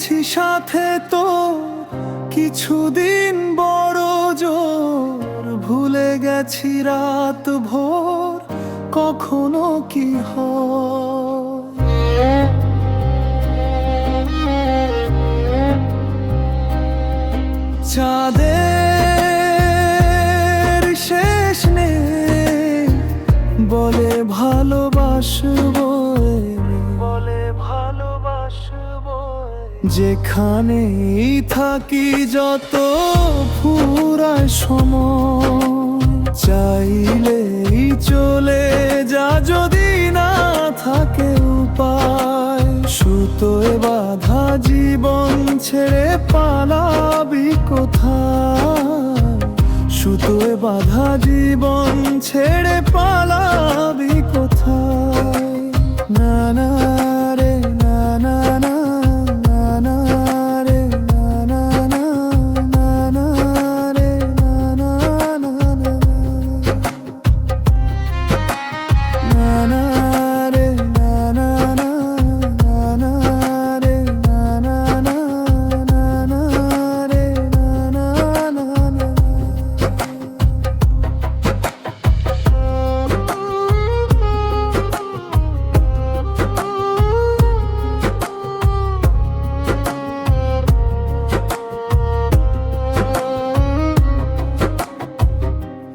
গেছি সাথে তো কিছুদিন বড় জোর, ভুলে গেছি রাত ভোর কখনো কি হয়। চাঁদের শেষ নেই বলে ভালোবাসবো, যেখানেই থাকি যত ফুরায় সময়, চাইলেই চলে যা যদি না থাকে উপায়। সুতোয় বাঁধা জীবন ছেড়ে পালাবি কোথায়, সুতোয় বাঁধা জীবন ছেড়ে পালাবি কোথায়। না না রে না না না না রে না না না না রে না না না না রে না না না না রে না না না রে না না না।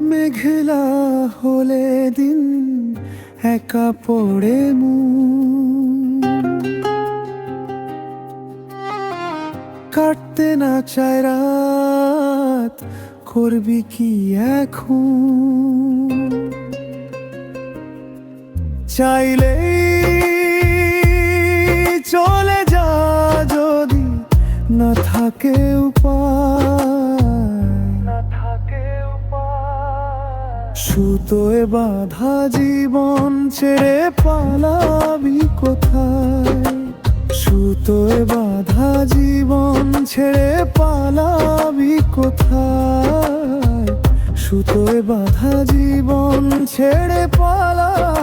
মেঘলা হলে দিন একা পড়ে কাটতে না চায় রাত, করবি কি এখন? চাইলেই চলে যা যদি না থাকে উপায়, সুতোয় বাঁধা জীবন ছেড়ে পালাবি কোথায়, সুতোয় বাঁধা জীবন ছেড়ে পালাবি কোথায়, সুতোয় বাঁধা জীবন ছেড়ে পালাবি।